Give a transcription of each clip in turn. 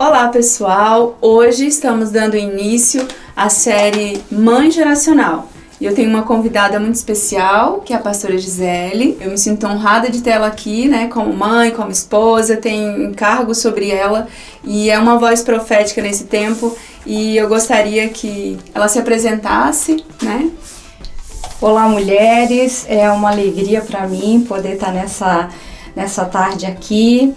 Olá pessoal, hoje estamos dando início à série Mãe Geracional e eu tenho uma convidada muito especial, que é a pastora Gisele. Eu me sinto honrada de ter ela aqui, né, como mãe, como esposa, tenho encargo sobre ela e é uma voz profética nesse tempo e eu gostaria que ela se apresentasse, né? Olá mulheres, é uma alegria para mim poder estar nessa tarde aqui.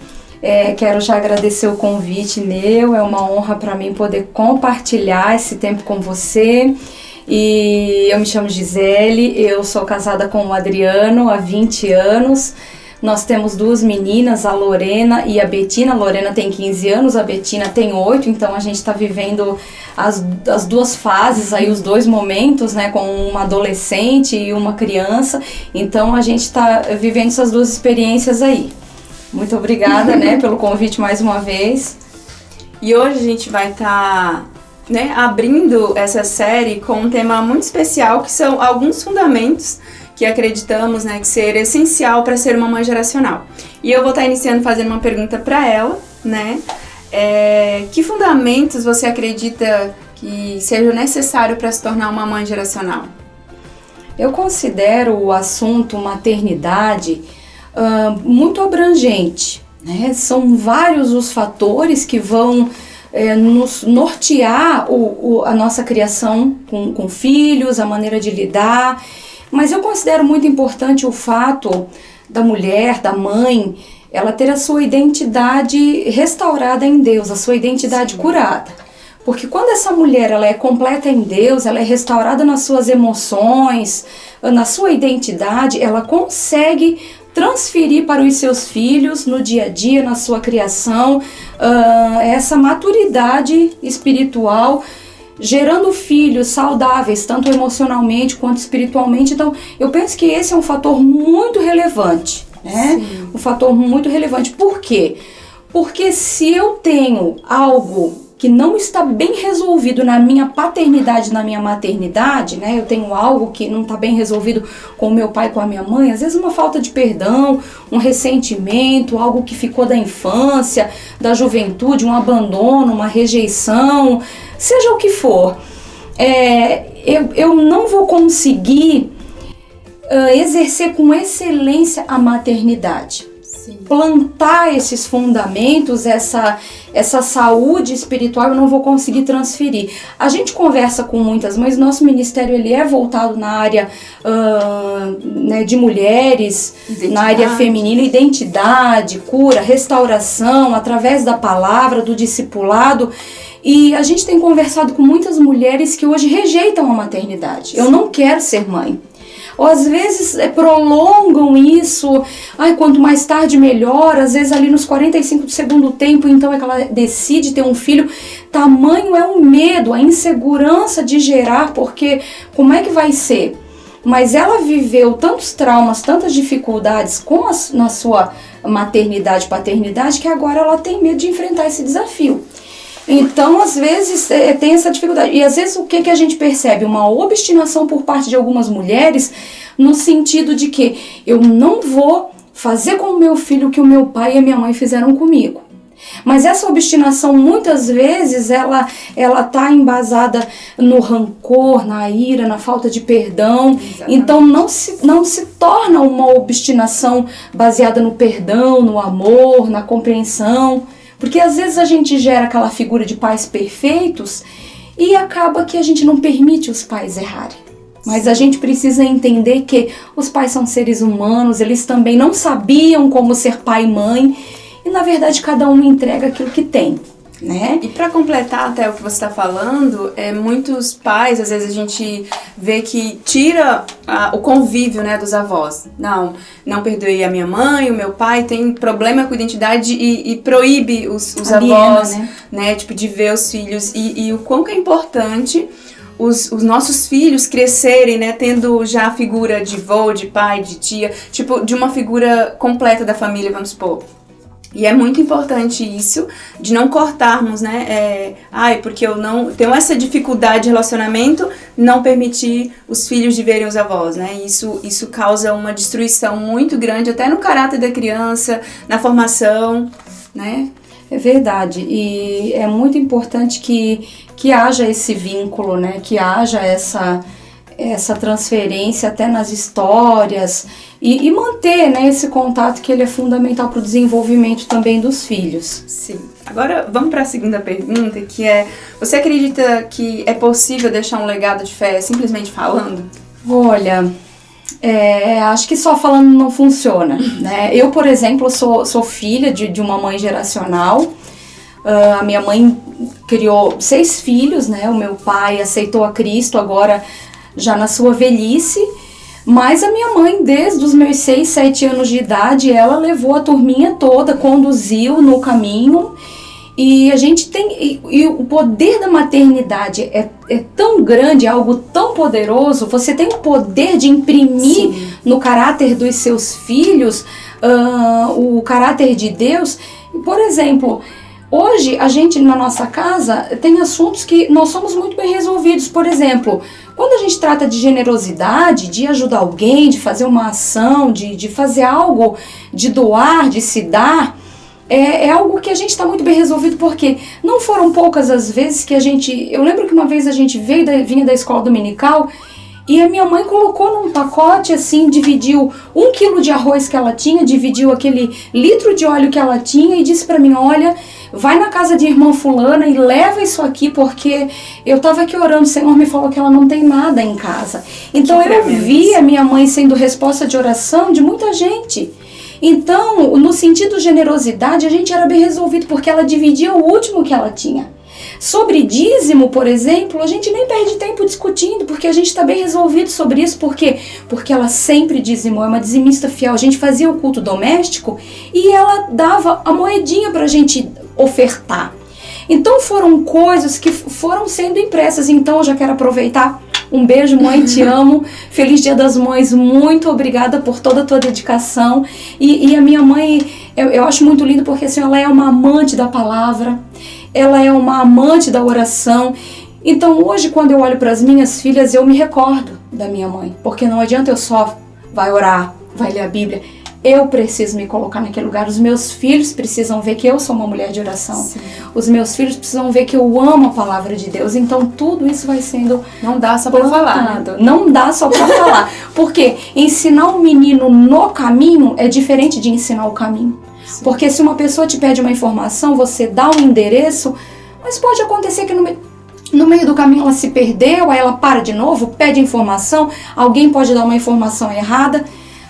Quero já agradecer o convite meu, é uma honra para mim poder compartilhar esse tempo com você. E eu me chamo Gisele, eu sou casada com o Adriano há 20 anos. Nós temos duas meninas, a Lorena e a Betina. A Lorena tem 15 anos, a Betina tem 8, então a gente está vivendo as duas fases, aí, os dois momentos, né, com uma adolescente e uma criança. Então a gente está vivendo essas duas experiências aí. Muito obrigada, né, pelo convite mais uma vez. E hoje a gente vai estar, abrindo essa série com um tema muito especial, que são alguns fundamentos que acreditamos, que ser essencial para ser uma mãe geracional. E eu vou estar iniciando fazendo uma pergunta para ela, que fundamentos você acredita que seja necessário para se tornar uma mãe geracional? Eu considero o assunto maternidade muito abrangente, né? São vários os fatores que vão nos nortear a nossa criação com filhos, a maneira de lidar, mas eu considero muito importante o fato da mulher, da mãe, ela ter a sua identidade restaurada em Deus, a sua identidade curada. Porque quando essa mulher ela é completa em Deus, ela é restaurada nas suas emoções, na sua identidade, ela consegue transferir para os seus filhos no dia a dia, na sua criação, essa maturidade espiritual, gerando filhos saudáveis, tanto emocionalmente quanto espiritualmente. Então, eu penso que esse é um fator muito relevante, né? Sim. Um fator muito relevante. Por quê? Porque se eu tenho algo que não está bem resolvido na minha paternidade, na minha maternidade, né? Eu tenho algo que não está bem resolvido com o meu pai, com a minha mãe, às vezes uma falta de perdão, um ressentimento, algo que ficou da infância, da juventude, um abandono, uma rejeição, seja o que for. Eu não vou conseguir exercer com excelência a maternidade. Sim. Plantar esses fundamentos, essa saúde espiritual, eu não vou conseguir transferir. A gente conversa com muitas mães, nosso ministério ele é voltado na área de mulheres, na área feminina, identidade, cura, restauração, através da palavra, do discipulado. E a gente tem conversado com muitas mulheres que hoje rejeitam a maternidade. Eu não quero ser mãe. Ou às vezes prolongam isso, quanto mais tarde melhor, às vezes ali nos 45 do segundo tempo, então é que ela decide ter um filho. Tamanho é o medo, a insegurança de gerar, porque como é que vai ser? Mas ela viveu tantos traumas, tantas dificuldades na sua maternidade, paternidade, que agora ela tem medo de enfrentar esse desafio. Então, às vezes, tem essa dificuldade. E às vezes, o que a gente percebe? Uma obstinação por parte de algumas mulheres, no sentido de que eu não vou fazer com o meu filho o que o meu pai e a minha mãe fizeram comigo. Mas essa obstinação, muitas vezes, ela tá embasada no rancor, na ira, na falta de perdão. Exatamente. Então, não se torna uma obstinação baseada no perdão, no amor, na compreensão. Porque às vezes a gente gera aquela figura de pais perfeitos e acaba que a gente não permite os pais errarem. Mas a gente precisa entender que os pais são seres humanos, eles também não sabiam como ser pai e mãe, e na verdade cada um entrega aquilo que tem, né? E para completar até o que você está falando, muitos pais, às vezes a gente vê que tira o convívio, dos avós. Não perdoei a minha mãe, o meu pai, tem problema com identidade e proíbe os avós, de ver os filhos. E o quão que é importante os nossos filhos crescerem, tendo já a figura de vô, de pai, de tia, de uma figura completa da família, vamos supor. E é muito importante isso, de não cortarmos, porque eu não tenho essa dificuldade de relacionamento, não permitir os filhos de verem os avós, Isso causa uma destruição muito grande, até no caráter da criança, na formação, É verdade, e é muito importante que haja esse vínculo, né? Que haja essa transferência até nas histórias e manter, né, esse contato, que ele é fundamental para o desenvolvimento também dos filhos. Sim. Agora vamos para a segunda pergunta, que é: você acredita que é possível deixar um legado de fé simplesmente falando? Olha, acho que só falando não funciona, né? Eu, por exemplo, sou filha de uma mãe geracional. A minha mãe criou 6 filhos, né? O meu pai aceitou a Cristo agora já na sua velhice, mas a minha mãe, desde os meus 6, 7 anos de idade, ela levou a turminha toda, conduziu no caminho. E a gente tem, e o poder da maternidade é tão grande, é algo tão poderoso. Você tem o poder de imprimir Sim. no caráter dos seus filhos o caráter de Deus. Por exemplo, hoje a gente na nossa casa tem assuntos que nós somos muito bem resolvidos. Por exemplo, quando a gente trata de generosidade, de ajudar alguém, de fazer uma ação, de fazer algo, de doar, de se dar, é algo que a gente está muito bem resolvido, porque não foram poucas as vezes que eu lembro que uma vez a gente vinha da escola dominical e a minha mãe colocou num pacote assim, dividiu 1 quilo de arroz que ela tinha, dividiu aquele litro de óleo que ela tinha e disse para mim: olha, vai na casa de irmã fulana e leva isso aqui, porque eu estava aqui orando, o Senhor me falou que ela não tem nada em casa. Então eu vi a minha mãe sendo resposta de oração de muita gente. Então, no sentido generosidade, a gente era bem resolvido, porque ela dividia o último que ela tinha. Sobre dízimo, por exemplo, a gente nem perde tempo discutindo, porque a gente está bem resolvido sobre isso. Por quê? Porque ela sempre dizimou, é uma dizimista fiel. A gente fazia o culto doméstico e ela dava a moedinha para a gente ofertar. Então foram coisas que foram sendo impressas. Então eu já quero aproveitar. Um beijo, mãe, te amo. Feliz Dia das Mães, muito obrigada por toda a tua dedicação. E a minha mãe, eu acho muito lindo, porque assim, ela é uma amante da palavra, ela é uma amante da oração. Então hoje, quando eu olho para as minhas filhas, eu me recordo da minha mãe, porque não adianta eu só vai orar, vai ler a Bíblia. Eu preciso me colocar naquele lugar. Os meus filhos precisam ver que eu sou uma mulher de oração. Sim. Os meus filhos precisam ver que eu amo a palavra de Deus. Então tudo isso vai sendo... Não dá só para falar. Né? Não dá só para falar. Porque ensinar um menino no caminho é diferente de ensinar o caminho. Sim. Porque se uma pessoa te pede uma informação, você dá um endereço, mas pode acontecer que no meio do caminho ela se perdeu, aí ela para de novo, pede informação, alguém pode dar uma informação errada.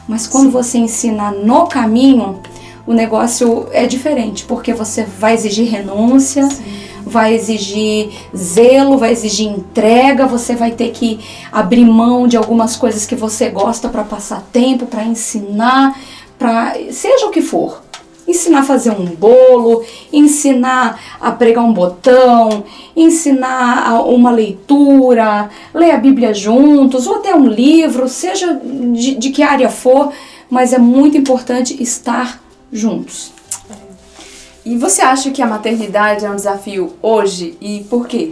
Mas quando Sim. você ensina no caminho, o negócio é diferente, porque você vai exigir renúncia, Sim. vai exigir zelo, vai exigir entrega, você vai ter que abrir mão de algumas coisas que você gosta para passar tempo, para ensinar, para seja o que for. Ensinar a fazer um bolo, ensinar a pregar um botão, ensinar uma leitura, ler a Bíblia juntos, ou até um livro, seja de que área for, mas é muito importante estar juntos. E você acha que a maternidade é um desafio hoje, e por quê?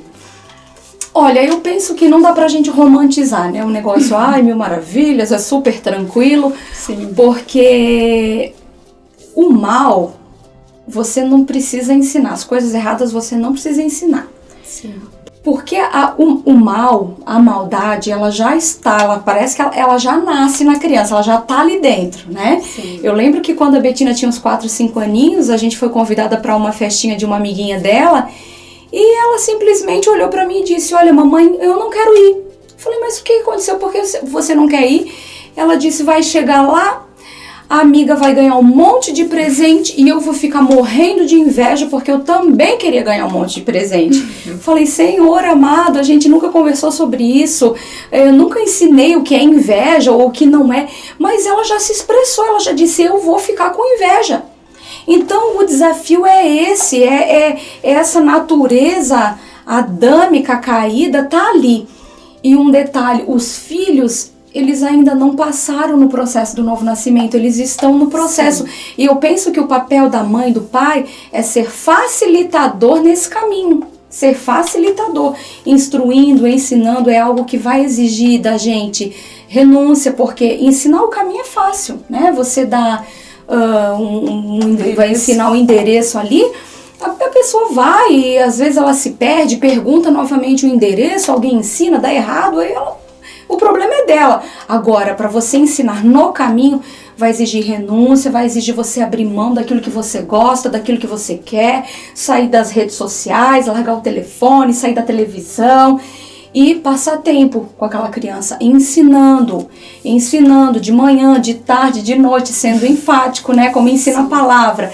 Olha, eu penso que não dá pra gente romantizar, né? O negócio, ai, mil maravilhas, é super tranquilo, Sim. porque... O mal, você não precisa ensinar. As coisas erradas você não precisa ensinar. Sim. Porque o mal, a maldade, ela já está, parece que ela já nasce na criança, ela já está ali dentro, né? Sim. Eu lembro que quando a Betina tinha uns 4, 5 aninhos, a gente foi convidada para uma festinha de uma amiguinha dela, e ela simplesmente olhou para mim e disse: olha, mamãe, eu não quero ir. Eu falei: mas o que aconteceu? Por que você não quer ir? Ela disse: vai chegar lá, a amiga vai ganhar um monte de presente e eu vou ficar morrendo de inveja, porque eu também queria ganhar um monte de presente. Falei: Senhor amado, a gente nunca conversou sobre isso, eu nunca ensinei o que é inveja ou o que não é, mas ela já se expressou, ela já disse: eu vou ficar com inveja. Então o desafio é esse, é essa natureza adâmica caída, tá ali. E um detalhe, os filhos, eles ainda não passaram no processo do novo nascimento, eles estão no processo. Sim. E eu penso que o papel da mãe e do pai é ser facilitador nesse caminho. Ser facilitador, instruindo, ensinando, é algo que vai exigir da gente renúncia, porque ensinar o caminho é fácil, né? Você dá vai ensinar o endereço ali. pessoa vai e às vezes ela se perde, pergunta novamente o endereço, alguém ensina, dá errado, aí o problema é dela. Agora, para você ensinar no caminho, vai exigir renúncia, vai exigir você abrir mão daquilo que você gosta, daquilo que você quer, sair das redes sociais, largar o telefone, sair da televisão e passar tempo com aquela criança, ensinando de manhã, de tarde, de noite, sendo enfático, né, como ensina a palavra.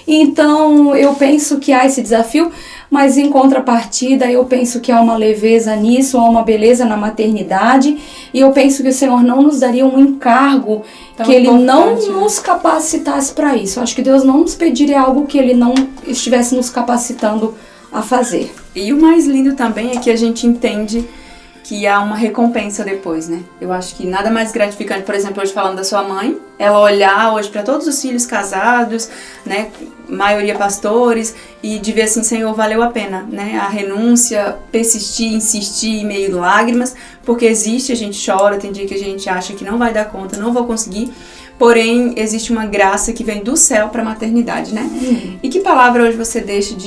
Então, eu penso que há esse desafio, mas em contrapartida, eu penso que há uma leveza nisso, há uma beleza na maternidade, e eu penso que o Senhor não nos daria um encargo que Ele não nos capacitasse para isso. Eu acho que Deus não nos pediria algo que Ele não estivesse nos capacitando a fazer. E o mais lindo também é que a gente entende que há uma recompensa depois, né? Eu acho que nada mais gratificante, por exemplo, hoje falando da sua mãe, ela olhar hoje para todos os filhos casados, né, maioria pastores, e de ver assim, Senhor, valeu a pena, né? A renúncia, persistir, insistir em meio de lágrimas, porque existe, a gente chora, tem dia que a gente acha que não vai dar conta, não vou conseguir, porém existe uma graça que vem do céu para a maternidade, né? E que palavra hoje você deixa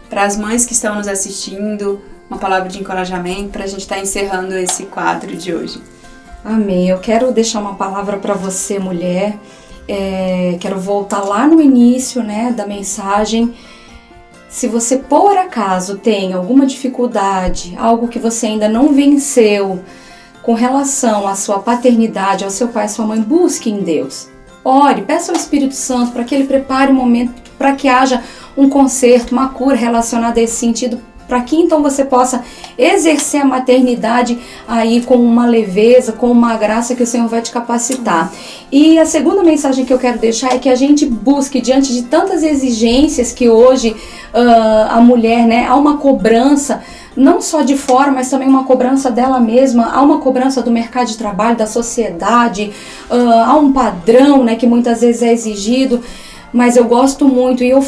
para as mães que estão nos assistindo, uma palavra de encorajamento para a gente estar encerrando esse quadro de hoje? Amém. Eu quero deixar uma palavra para você, mulher. Quero voltar lá no início, né, da mensagem. Se você, por acaso, tem alguma dificuldade, algo que você ainda não venceu com relação à sua paternidade, ao seu pai e sua mãe, busque em Deus. Ore, peça ao Espírito Santo para que Ele prepare um momento, para que haja um conserto, uma cura relacionada a esse sentido, para que então você possa exercer a maternidade aí com uma leveza, com uma graça que o Senhor vai te capacitar. E a segunda mensagem que eu quero deixar é que a gente busque, diante de tantas exigências que hoje a mulher, né, há uma cobrança, não só de fora, mas também uma cobrança dela mesma, há uma cobrança do mercado de trabalho, da sociedade, há um padrão, né, que muitas vezes é exigido. Mas eu gosto muito e eu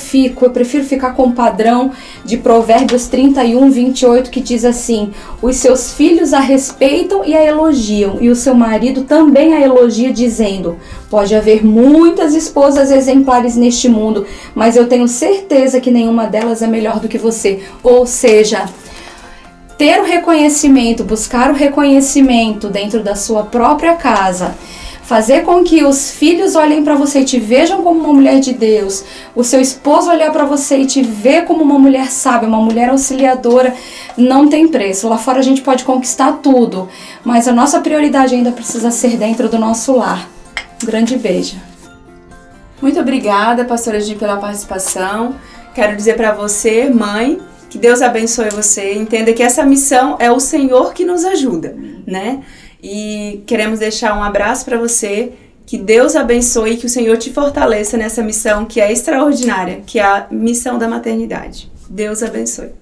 prefiro ficar com o padrão de Provérbios 31, 28, que diz assim: os seus filhos a respeitam e a elogiam, e o seu marido também a elogia, dizendo: pode haver muitas esposas exemplares neste mundo, mas eu tenho certeza que nenhuma delas é melhor do que você. Ou seja, ter o reconhecimento, buscar o reconhecimento dentro da sua própria casa, fazer com que os filhos olhem para você e te vejam como uma mulher de Deus, o seu esposo olhar para você e te ver como uma mulher sábia, uma mulher auxiliadora, não tem preço. Lá fora a gente pode conquistar tudo, mas a nossa prioridade ainda precisa ser dentro do nosso lar. Um grande beijo. Muito obrigada, pastora Gi, pela participação. Quero dizer para você, mãe, que Deus abençoe você. Entenda que essa missão é o Senhor que nos ajuda, né? E queremos deixar um abraço para você, que Deus abençoe e que o Senhor te fortaleça nessa missão que é extraordinária, que é a missão da maternidade. Deus abençoe.